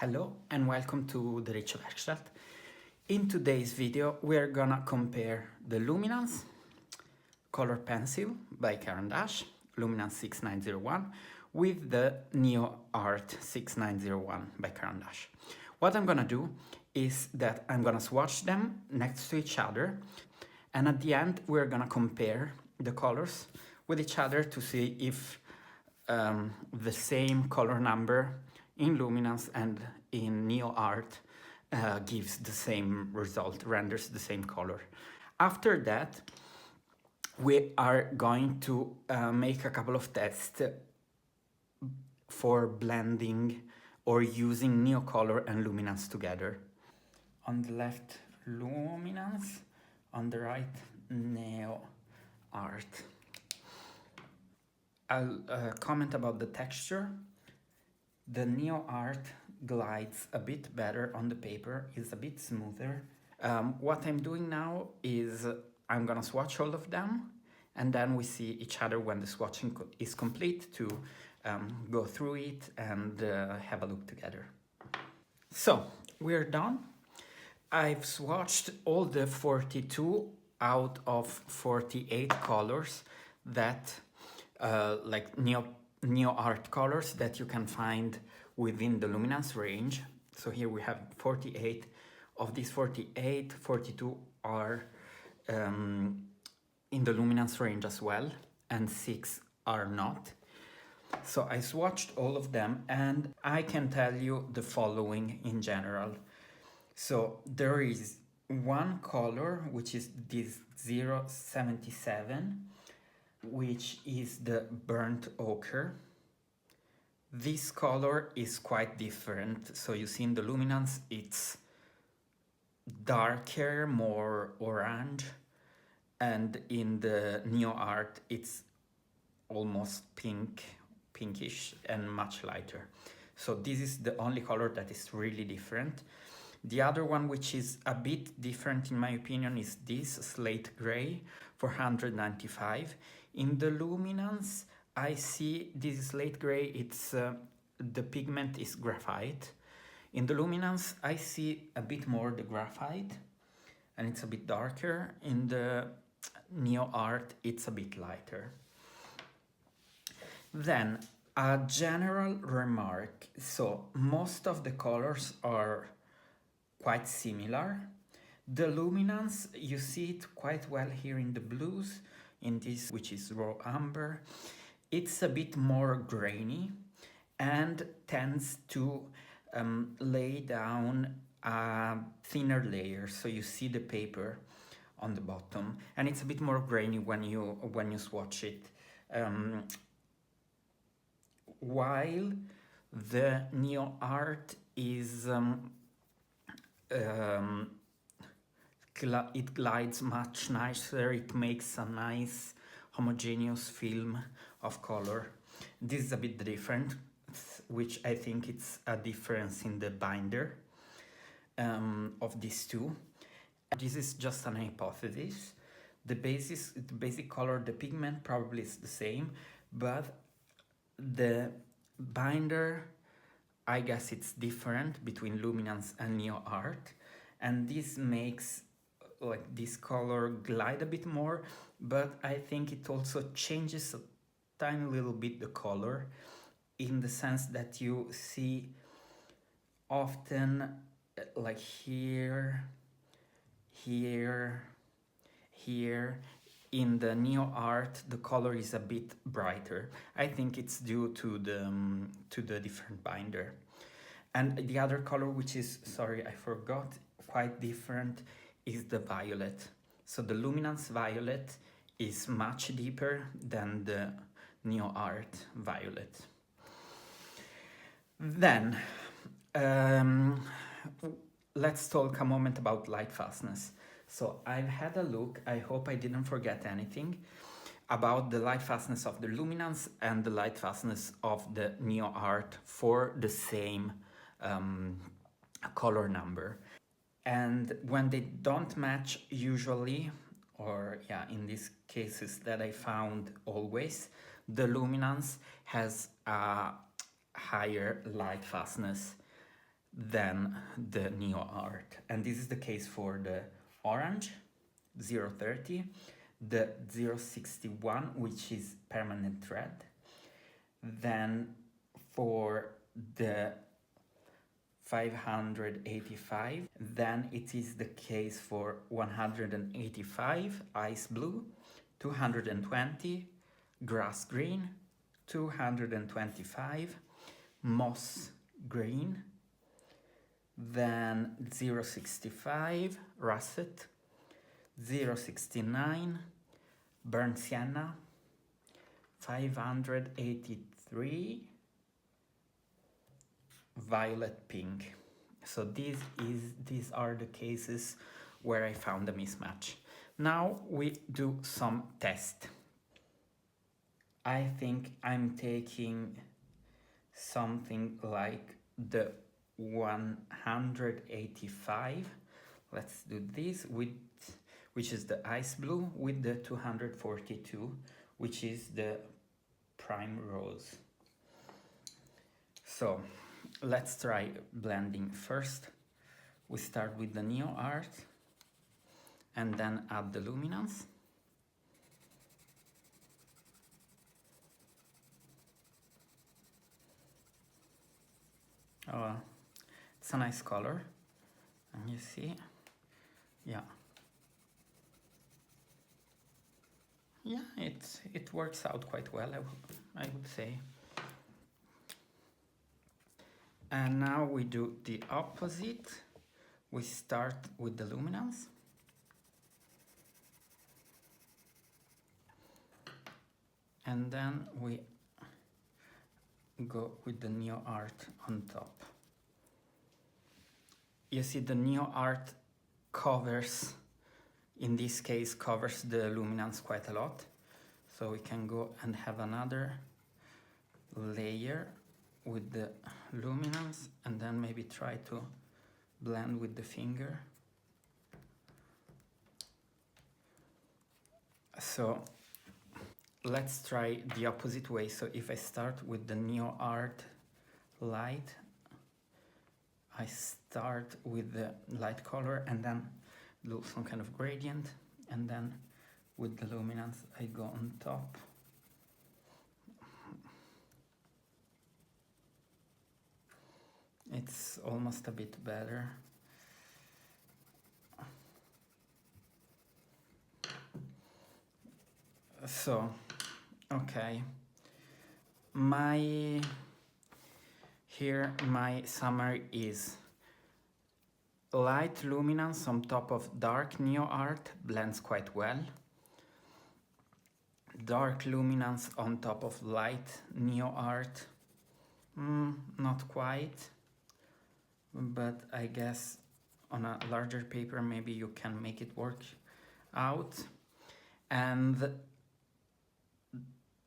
Hello and welcome to the Rich Werkstatt. In today's video we're gonna compare the Luminance color pencil by Caran, Luminance 6901, with the Neoart 6901 by Caran. What I'm gonna do is that I'm gonna swatch them next to each other, and at the end we're gonna compare the colors with each other to see if the same color number in Luminance and in Neoart gives the same result, renders the same color. After that, we are going to make a couple of tests for blending or using Neocolor and Luminance together. On the left, Luminance, on the right, Neoart. I'll comment about the texture. The Neoart glides a bit better on the paper, is a bit smoother. What I'm doing now is I'm gonna swatch all of them, and then we see each other when the swatching is complete to go through it and have a look together. So we're done. I've swatched all the 42 out of 48 colors that like Neoart colors that you can find within the Luminance range. So here we have 48. Of these 48, 42 are in the Luminance range as well, and 6 are not. So I swatched all of them, and I can tell you the following in general. So there is one color, which is this 077, which is the burnt ochre. This color is quite different. So you see in the Luminance it's darker, more orange, and in the Neoart it's almost pinkish and much lighter. So this is the only color that is really different. The other one, which is a bit different in my opinion, is this slate gray, 495. In the Luminance, I see this slate gray, it's the pigment is graphite. In the Luminance, I see a bit more the graphite, and it's a bit darker. In the Neoart, it's a bit lighter. Then, a general remark. So, most of the colors are quite similar. The Luminance, you see it quite well here in the blues, in this, which is raw amber. It's a bit more grainy and tends to lay down a thinner layer, so you see the paper on the bottom, and it's a bit more grainy when you swatch it. While the Neoart is it glides much nicer, it makes a nice homogeneous film of color. This is a bit different, which I think it's a difference in the binder of these two. This is just an hypothesis. The basic color, the pigment probably is the same, but the binder, I guess it's different between Luminance and Neoart, and this makes like this color glide a bit more, but I think it also changes a tiny little bit the color, in the sense that you see often like here, in the Neoart the color is a bit brighter. I think it's due to the different binder. And the other color, which is, sorry, I forgot, quite different, is the violet. So the Luminance violet is much deeper than the Neoart violet. Then, let's talk a moment about Lightfastness. So I've had a look, I hope I didn't forget anything, about the Lightfastness of the Luminance and the Lightfastness of the Neoart for the same color number. And when they don't match usually, or yeah, in these cases that I found always, the Luminance has a higher Lightfastness than the Neoart. And this is the case for the orange 030, the 061, which is permanent red. Then for the 585, then it is the case for 185 ice blue, 220 grass green, 225 moss green, then 065 russet, 069 burnt sienna, 583 violet pink. So these are the cases where I found a mismatch. Now we do some test. I think I'm taking something like the 185. Let's do this with, which is the ice blue, with the 242, which is the prime rose. So let's try blending first. We start with the Neoart and then add the Luminance. Oh, it's a nice color, and you see, yeah, it works out quite well, I would say. And now we do the opposite. We start with the Luminance. And then we go with the Neoart on top. You see the Neoart covers, in this case, covers the Luminance quite a lot. So we can go and have another layer with the Luminance and then maybe try to blend with the finger. So let's try the opposite way. So if I start with the Neoart light, I start with the light color and then do some kind of gradient, and then with the Luminance I go on top. It's almost a bit better. So, okay, my summary is light Luminance on top of dark Neoart blends quite well. Dark Luminance on top of light Neoart, not quite, but I guess on a larger paper maybe you can make it work out. And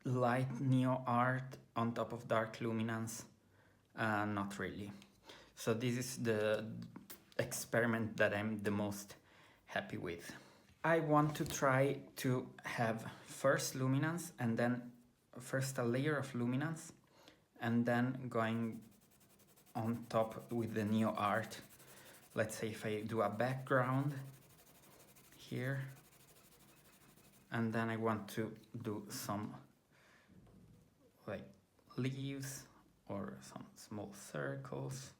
light Neoart on top of dark Luminance, not really. So this is the experiment that I'm the most happy with. I want to try to have first Luminance and then first a layer of Luminance and then going on top with the Neoart. Let's say if I do a background here, and then I want to do some like leaves or some small circles.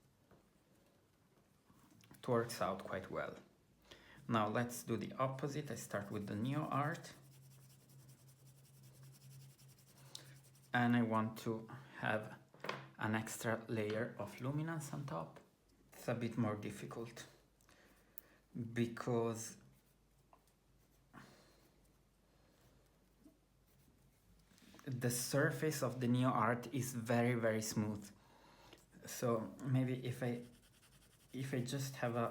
It works out quite well. Now let's do the opposite. I start with the Neoart and I want to have an extra layer of Luminance on top. It's a bit more difficult because the surface of the Neoart is very, very smooth. So maybe if I just have a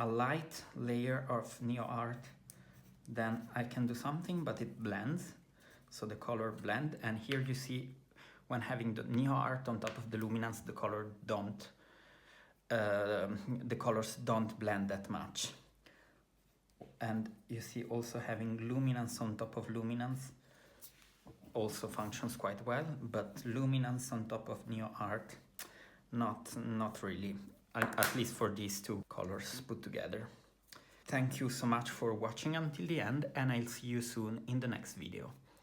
light layer of Neoart, then I can do something, but it blends. So the color blend, and here you see when having the Neoart on top of the Luminance, the colors don't blend that much. And you see also having Luminance on top of Luminance also functions quite well, but Luminance on top of Neoart not really, at least for these two colors put together. Thank you so much for watching until the end, and I'll see you soon in the next video.